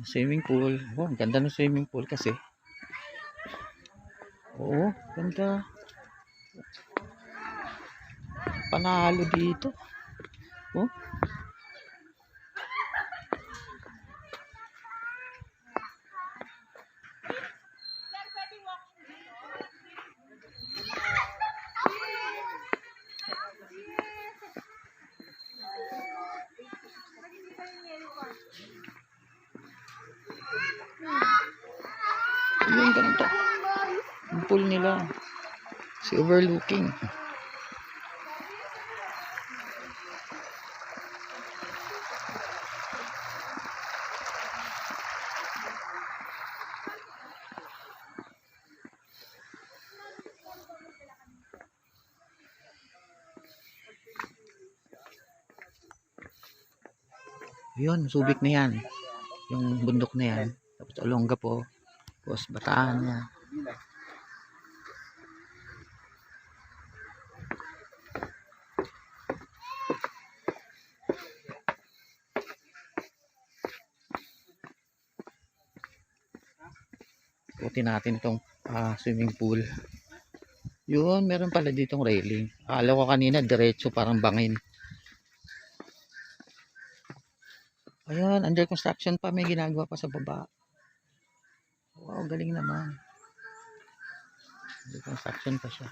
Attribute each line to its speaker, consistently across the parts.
Speaker 1: Swimming pool. Oh, ang ganda ng swimming pool kasi. Oo, ganda. Panalo dito. Oh. Yung ganito. Yung pool nila. Si overlooking. Yun, Subic na yan. Yung bundok na yan. Tapos Olongapo. Tapos Bataan yan. Ikutin natin itong swimming pool. Yun, meron pala ditong railing. Akala ko kanina diretso parang bangin. Ayan, under construction pa, may ginagawa pa sa baba. Wow, galing naman. Under construction pa siya.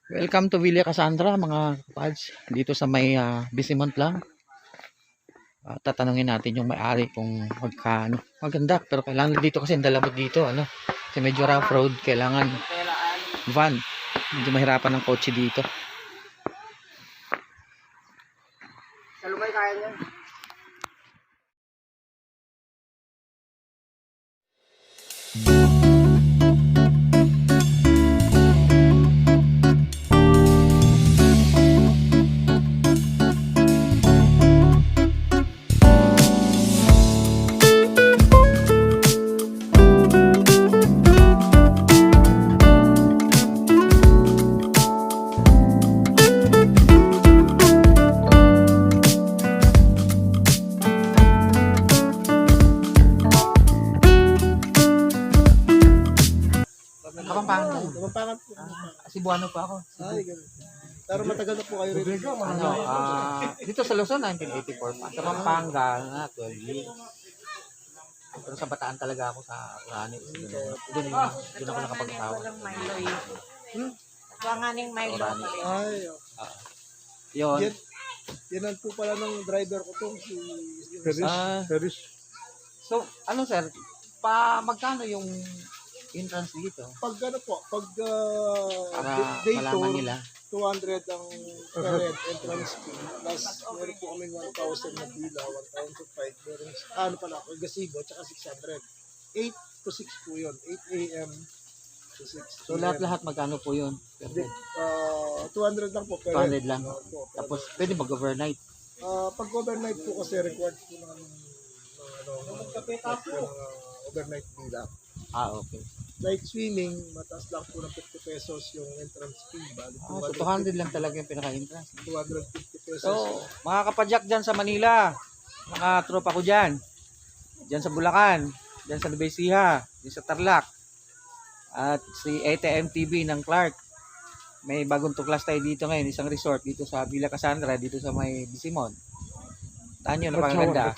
Speaker 1: Welcome to Villa Cassandra, mga kapads. Dito sa may Bisimont lang. Tatanungin natin yung may-ari kung magkano. Maganda, pero kailangan dito kasi dalabot dito, ano? Kasi medyo rough road, kailangan van. Medyo mahirapan ng kotse dito.
Speaker 2: Sa lumay kaya niya.
Speaker 1: Kapampangan po. Cebuano pa ako.
Speaker 2: Ay, ganun. Pero matagal na po kayo rin.
Speaker 1: Ano, dito sa Luzon, 1984 pa. Sa Pampanga, 12 years. Pero sa Bataan talaga ako sa Urani. Doon ako nakapag-asawa.
Speaker 3: Wanganing may
Speaker 1: Urani.
Speaker 2: Ay,
Speaker 1: Yun.
Speaker 2: yan po pala ng driver ko tong si
Speaker 1: Ferris. So, ano sir, magkano yung entrance dito?
Speaker 2: Pag ano po, pag
Speaker 1: Para
Speaker 2: day
Speaker 1: malaman
Speaker 2: tour,
Speaker 1: nila.
Speaker 2: 200 ang per entrance fee. Plus, meron po kami 1,000 na pila, 1,005. Meron, ano pala, gazebo, tsaka 600. 8 to 6 po yun. 8 a.m. to 6 p.m.
Speaker 1: So, lahat-lahat magkano po yun?
Speaker 2: 200 lang po per
Speaker 1: 200 lang. Tapos, pwede mag-overnight.
Speaker 2: pag overnight po kasi required po ng overnight villa.
Speaker 1: Okay.
Speaker 2: Like swimming, mataas lang po ng 50 pesos yung entrance fee. Bali,
Speaker 1: So, 200 lang talaga yung pinaka-entrance.
Speaker 2: 250 pesos.
Speaker 1: So, mga kapadyak dyan sa Manila, mga tropa ko dyan, dyan sa Bulacan, dyan sa Nueva Ecija, dyan sa Tarlac, at si ATM TV ng Clark. May bagong tuklas tayo dito ngayon, isang resort dito sa Villa Cassandra, dito sa may Bisimon. Taan nyo, napakaganda.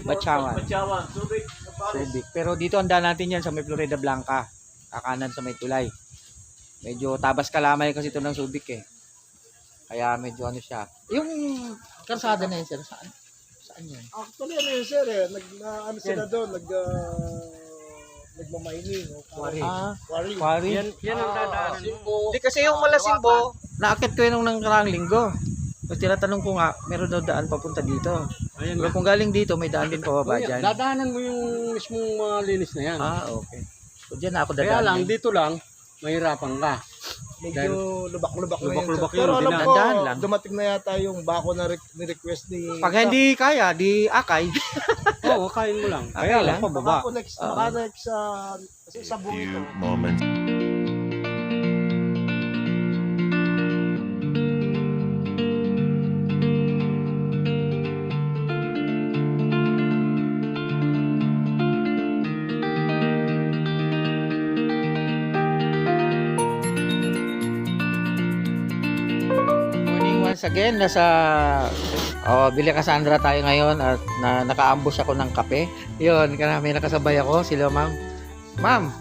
Speaker 1: Batchawan. Subic. Pero dito handa natin yan sa may Florida Blanca, kakanan sa may tulay. Medyo tabas kalamay kasi ito ng Subic eh. Kaya medyo ano siya. Yung karsada na yun sir, saan yun?
Speaker 2: Actually, ano yun sir eh, ano sila doon, nagmamining.
Speaker 1: Quarry.
Speaker 2: Quarry.
Speaker 1: Quarry.
Speaker 4: Yan ang dadaanan mo.
Speaker 1: Di kasi yung Malasimbo, naakit ko yun nung karang linggo. Tapos tinatanong ko nga, meron daw daan papunta dito.
Speaker 4: Ayan
Speaker 1: Pero kung galing dito, may daan din pababa dyan.
Speaker 4: Dadaanan mo yung mismong linis na yan.
Speaker 1: Okay. So dyan na ako
Speaker 4: Kaya
Speaker 1: dadaan.
Speaker 4: lang, dito lang, mahirapan ka.
Speaker 2: Medyo lubak-lubak na yun.
Speaker 4: Lubak-lubak
Speaker 2: Pero
Speaker 4: yun,
Speaker 2: alam ko,
Speaker 1: dinadaan lang.
Speaker 2: dumating na yata yung bako na ni-request ni...
Speaker 1: Pag hindi kaya, di akay.
Speaker 4: Oo, kain mo lang.
Speaker 1: Okay
Speaker 4: Kaya
Speaker 1: lang.
Speaker 4: lang, pababa.
Speaker 2: Bako next, sa buong ito.
Speaker 5: Few moments.
Speaker 1: Once again, Villa Cassandra tayo ngayon at naka-ambush ako ng kape. Yun, may nakasabay ako, sila ma'am. Ma'am,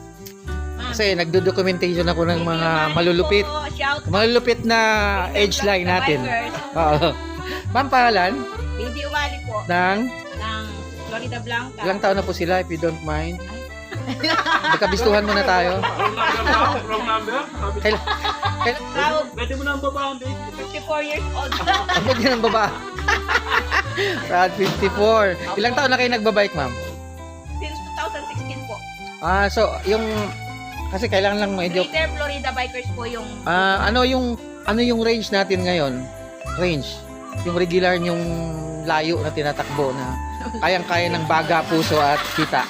Speaker 1: kasi nagdo-documentation ako ng mga malulupit. Malulupit na age line natin. Oo. Ma'am, pangalan?
Speaker 3: Baby Umali po.
Speaker 1: Ng
Speaker 3: Florida Blanca.
Speaker 1: ilang taon na po sila, if you don't mind? Magkabistuhan muna tayo.
Speaker 5: Wrong number?
Speaker 3: Proud.
Speaker 5: Pwede mo na ang babaan, babe.
Speaker 3: 54 years old.
Speaker 1: Ano din ang baba? Proud 54. Ilang taon na kayo nagbabike, ma'am?
Speaker 3: Since 2016 po.
Speaker 1: So, kasi kailangan lang medyo,
Speaker 3: Greater Florida Bikers po yung
Speaker 1: ano yung range natin ngayon? Range. Yung regular yung layo na tinatakbo na kayang-kaya ng baga, puso at kita.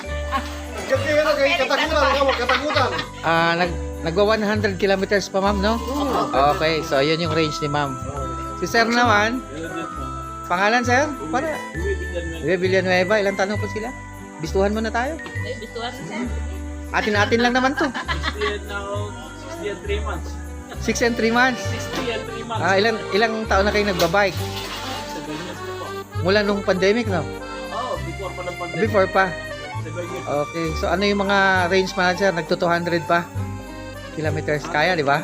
Speaker 2: Katagutan.
Speaker 1: Nagwa 100 kilometers pa, ma'am, no? Okay, so yun yung range ni ma'am. Si sir naman, pangalan sir? Para Villanueva, ilang tanong po sila? Bistuhan muna tayo.
Speaker 3: bistuan sir.
Speaker 1: Atin-atin lang naman to.
Speaker 5: 60 now, 60 and 3 months.
Speaker 1: 6 and 3 months.
Speaker 5: 60 and 3 months.
Speaker 1: Ilang taon na kayo nagbabike?
Speaker 5: 7 years na po.
Speaker 1: Mula nung pandemic, no?
Speaker 5: Before pa ng pandemic.
Speaker 1: Before pa.
Speaker 5: 7 years.
Speaker 1: Okay, so ano yung mga range manager? Nagto 200 pa? Kilometers. Kaya, di ba?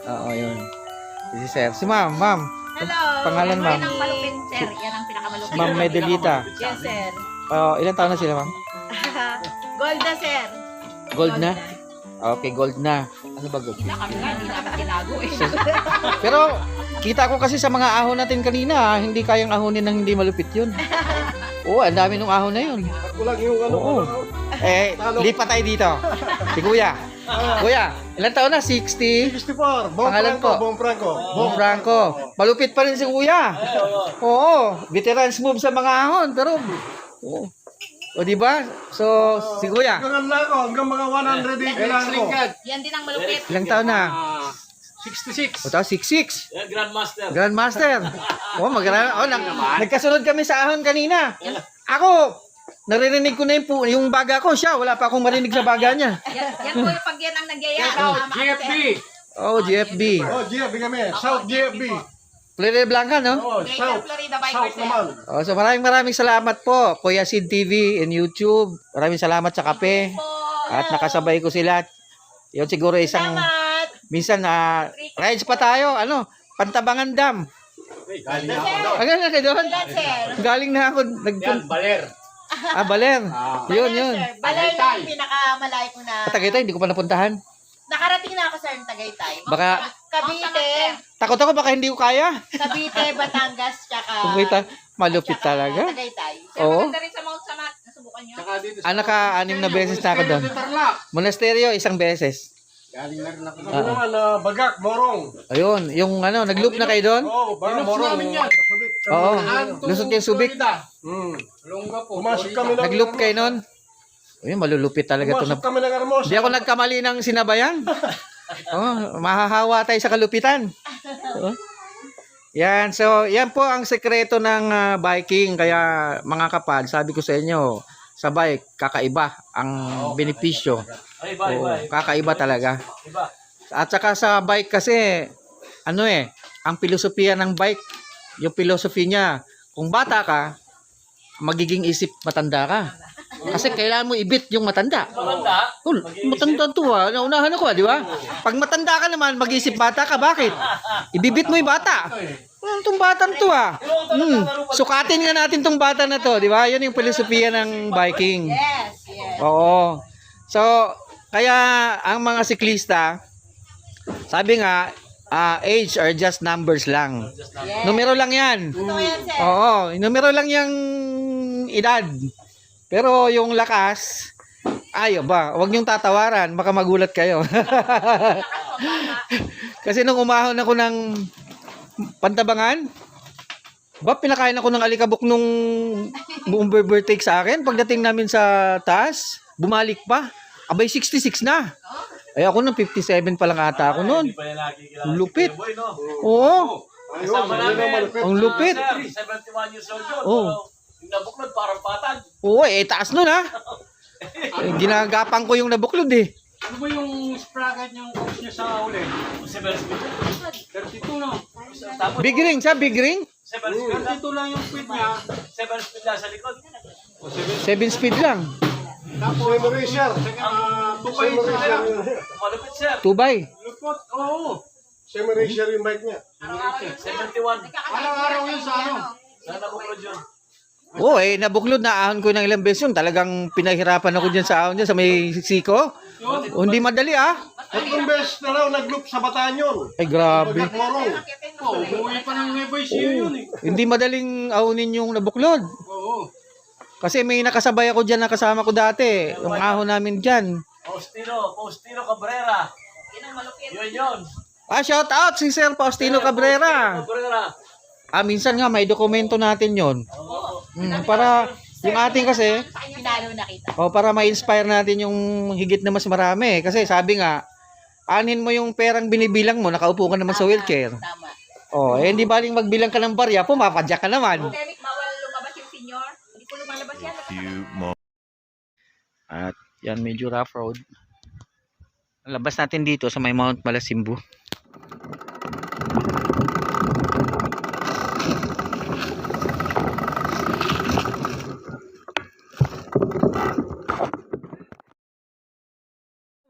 Speaker 1: Oo, yun. Si sir. Si ma'am.
Speaker 3: Hello.
Speaker 1: Pangalan, ma'am?
Speaker 3: Yan ang malupit sir. Yan ang pinakamalupit.
Speaker 1: Ma'am Medelita.
Speaker 3: Yes sir.
Speaker 1: Ilang taon na sila, ma'am?
Speaker 3: Gold na sir.
Speaker 1: Gold na? Okay, gold na. Ano ba gold?
Speaker 3: Hindi na kami nga, hindi namin tinago eh.
Speaker 1: Pero, kita ko kasi sa mga ahon natin kanina, hindi kayang ahonin ng hindi malupit yun. Oo, ang dami nung ahon na yun.
Speaker 2: Kulang yung
Speaker 1: Oo. Lipat tayo dito. Si Kuya. Kuya, ilang taon na? 60?
Speaker 2: 64.
Speaker 1: Pangalan po?
Speaker 2: Bong Franco.
Speaker 1: Bong Franco. Malupit pa rin si Kuya. Oo. Veterans move sa mga ahon. Pero, oo. O diba? So, si Kuya.
Speaker 2: Hanggang na ako, hanggang mga 180 lang ako.
Speaker 3: Yan din ang malupit.
Speaker 1: Ilang taon na?
Speaker 5: 66.
Speaker 1: O, 66.
Speaker 5: Yan, Grandmaster.
Speaker 1: Grandmaster. Nagkasunod kami sa ahon kanina. Ako, naririnig ko na yung baga ko. Siya, wala pa akong marinig sa baga niya.
Speaker 3: Yan po yung pag yan ang nagyaya.
Speaker 5: GFB.
Speaker 1: Oh, GFB.
Speaker 2: Oh, GFB kami. South GFB.
Speaker 1: Florida Blanca, no?
Speaker 2: Oh,
Speaker 3: Greater
Speaker 2: South.
Speaker 3: Florida
Speaker 2: South
Speaker 3: Bikers sir.
Speaker 2: naman.
Speaker 1: Oh, so maraming salamat po, Kuya Sid TV and YouTube. Maraming salamat sa kape.
Speaker 3: Po.
Speaker 1: At nakasabay ko sila. Yun siguro isang,
Speaker 3: Salamat.
Speaker 1: minsan rides pa tayo. Pantabangan Dam.
Speaker 5: Galing ako doon.
Speaker 1: Hanggang na kayo doon?
Speaker 3: Ilan sir?
Speaker 1: Galing na ako.
Speaker 5: Yan, Baler.
Speaker 1: Baler. Yun.
Speaker 3: Sir, Baler na yung pinakamalayo ko na.
Speaker 1: Tagaytay, hindi ko pa napuntahan.
Speaker 3: Nakarating na ako sir ng Tagaytay.
Speaker 1: Baka,
Speaker 3: Cavite,
Speaker 1: takot ako, baka hindi ko kaya.
Speaker 3: Cavite, Batangas, tsaka
Speaker 1: Malupit talaga.
Speaker 3: Tagaytay.
Speaker 1: Oo.
Speaker 3: Maganda rin sa Mount Samat. Nasubukan nyo?
Speaker 5: Tsaka dito
Speaker 1: Naka-6 na beses na ako doon. Monasteryo, 1 beses.
Speaker 5: Galing na rin ako.
Speaker 2: Ano naman, Bagak, Morong.
Speaker 1: Ayun, yung nag-loop na kayo doon?
Speaker 2: Oh, Bagak, Morong.
Speaker 5: namin yan.
Speaker 2: Subic.
Speaker 1: Oo. Lusot yung Subic.
Speaker 5: Longga po.
Speaker 2: Pumasok kami ng...
Speaker 1: Nag-loop kayo noon? Ayun, malulupit talaga to.
Speaker 2: Pumasok kami ng Hermosa.
Speaker 1: Hindi ako nagkamali ng sinabayan. Mahahawa tayo sa kalupitan. Oh. Yan, so yan po ang sekreto ng biking. Kaya mga kapal, sabi ko sa inyo, sa bike, kakaiba ang benepisyo.
Speaker 5: Ay, bye.
Speaker 1: Kakaiba talaga.
Speaker 5: Iba.
Speaker 1: At saka sa bike kasi, ang filosofiya ng bike, yung philosophy niya, kung bata ka, magiging isip matanda ka. Kasi kailangan mo ibit yung matanda.
Speaker 5: Maganda.
Speaker 1: Matanda to naunahan ako di ba? Pag matanda ka naman, mag-isip bata ka, bakit? Ibibit mo yung bata. Itong batang to Sukatin nga natin tong bata na to, di ba? Yun yung filosofiya ng biking.
Speaker 3: Yes.
Speaker 1: Oo. So, kaya ang mga siklista, sabi nga, age are just numbers lang.
Speaker 3: Yes.
Speaker 1: Numero lang yan.
Speaker 3: Ito yan sir.
Speaker 1: Oo, numero lang yung edad. Pero yung lakas, wag niyong tatawaran, baka magulat kayo. Kasi nung umahon ako ng Pantabangan, pinakain ako ng alikabok nung buong overtake sa akin. Pagdating namin sa taas, bumalik pa. Abay, 66 na. Ay, ako nung 57 pa lang ata ako noon. Lupit. Oo.
Speaker 5: Kasama namin.
Speaker 1: Ang lupit.
Speaker 5: 71 years old yun.
Speaker 1: Oo.
Speaker 5: Yung nabuklod, parang patag.
Speaker 1: Oo, taas nun ha. Ginagapang ko yung nabuklod eh.
Speaker 4: Ano ba yung sprocket yung coach niya sa uli?
Speaker 5: 7 speed.
Speaker 4: 32 no?
Speaker 5: Tapos
Speaker 1: Big ring sa big ring?
Speaker 5: 7 speed.
Speaker 4: 32 lang yung speed niya.
Speaker 5: 7 speed lang sa likod.
Speaker 4: O 7.
Speaker 1: 7 speed lang.
Speaker 2: Semi racer.
Speaker 4: Tupay
Speaker 2: Semi
Speaker 4: siya.
Speaker 2: racer.
Speaker 5: Malupit sir.
Speaker 1: 2 by.
Speaker 4: Lupot, oo.
Speaker 2: Semi racer yung bike niya.
Speaker 5: 71.
Speaker 4: Araw-araw yun sa ano?
Speaker 5: Sana nabuklod yun.
Speaker 1: Oo, nabuklod na ahon ko ng ilang beses yun. Talagang pinahirapan ako dyan sa ahon dyan sa may siko. O, hindi madali ah.
Speaker 2: 3 beses na raw nag-loop sa Batanyon.
Speaker 1: Ay, grabe.
Speaker 2: Morong.
Speaker 4: Oo, umuwi pa ng Nueva Ecija yun eh.
Speaker 1: Hindi madaling ahonin yung nabuklod.
Speaker 4: Oo.
Speaker 1: Kasi may nakasabay ako dyan na kasama ko dati. Yung ahon namin dyan.
Speaker 5: Faustino Cabrera. Yun.
Speaker 1: Shout out si Sir Faustino Cabrera.
Speaker 5: Cabrera.
Speaker 1: Minsan nga may dokumento natin yon. Para yung ating kasi,
Speaker 3: Pinalo na kita.
Speaker 1: para ma-inspire natin yung higit na mas marami. Kasi sabi nga, anin mo yung perang binibilang mo, nakaupo ka naman sa wheelchair.
Speaker 3: Tama.
Speaker 1: Hindi baling magbilang ka ng barya, pumapadyak ka naman.
Speaker 3: Pandemic, bawal lumabas yung senior. Hindi po lumalabas yan.
Speaker 1: At yan, medyo rough road. Labas natin dito sa may Mount Malasimbu.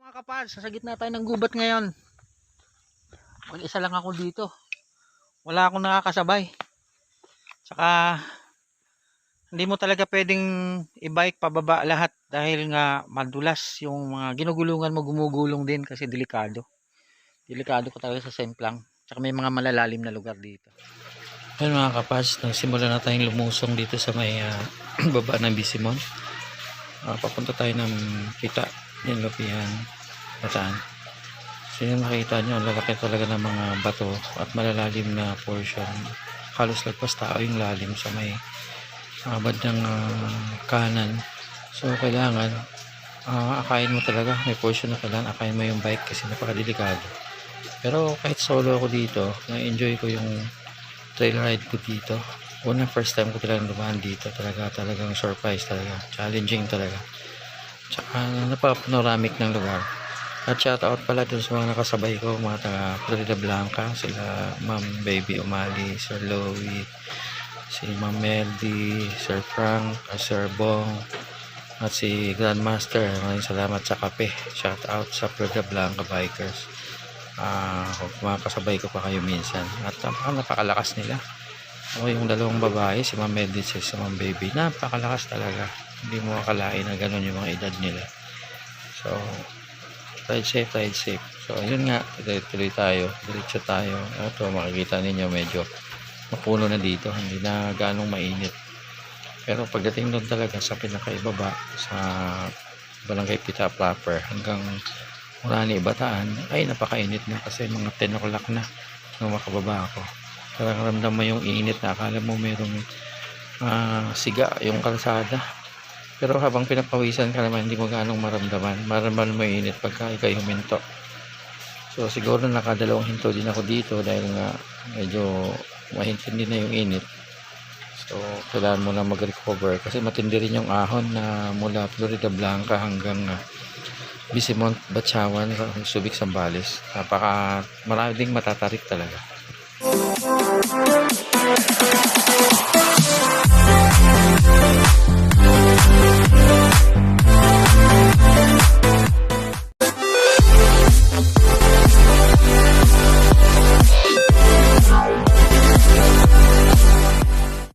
Speaker 1: Mga kapal, sa gitna tayo ng gubat ngayon. Isa lang ako dito. Wala akong nakakasabay. Tsaka hindi mo talaga pwedeng i-bike pababa lahat dahil nga madulas yung mga ginugulungan mo, gumugulong din kasi delikado. Delikado ko talaga sa semplang. Tsaka may mga malalalim na lugar dito. Ayun mga kapas, nagsimula na tayong lumusong dito sa may baba ng Bisimon. Papunta tayo ng kita, yung Lupihan, Bataan. So yung makita nyo, lalaki talaga ng mga bato at malalalim na portion. Halos lagpas tao yung lalim sa may bandang kanan. So kailangan akayin mo talaga, may portion na kailangan akayin mo yung bike kasi napakadelikado. Pero kahit solo ako dito, na-enjoy ko yung trail ride ko dito. First time ko talagang dumaan dito, talagang surprise talaga, challenging talaga. Tsaka napaka-panoramic ng lugar. At shout out pala dun sa mga nakasabay ko, mga taga Florida Blanca, sila Ma'am Baby Umali, Sir Louie, si Ma'am Meldy, Sir Frank, Sir Bong, at si Grandmaster. Maraming salamat sa kape. Shout out sa Florida Blanca Bikers. Mga kasabay ko pa kayo minsan. At napakalakas nila. Ako yung dalawang babae, si Ma'am Meldy at si Ma'am Baby. Napakalakas talaga. Hindi mo akalain na ganun yung mga edad nila. So, ride safe. So, ayun nga. Tuloy tayo. Diretso tayo. Ito, makikita ninyo medyo mapuno na dito, hindi na ganong mainit. Pero pagdating doon talaga sa pinakaibaba sa Barangay Pita proper hanggang Murani, Bataan, ay napakainit na kasi mga 10 o'clock na nung makababa ako. Talagang ramdam mo yung init na akala mo merong siga yung kalsada. Pero habang pinapawisan ka naman, hindi mo ganong maramdaman mo yung init pagka ikay huminto. So siguro nakadalawang hinto din ako dito dahil nga medyo mahintindi na yung init. So kailangan mo na mag-recover kasi matindi rin yung ahon na mula Florida Blanca hanggang Bisimont, Batchawan, Subic, Zambales. Marami ding matatarik talaga.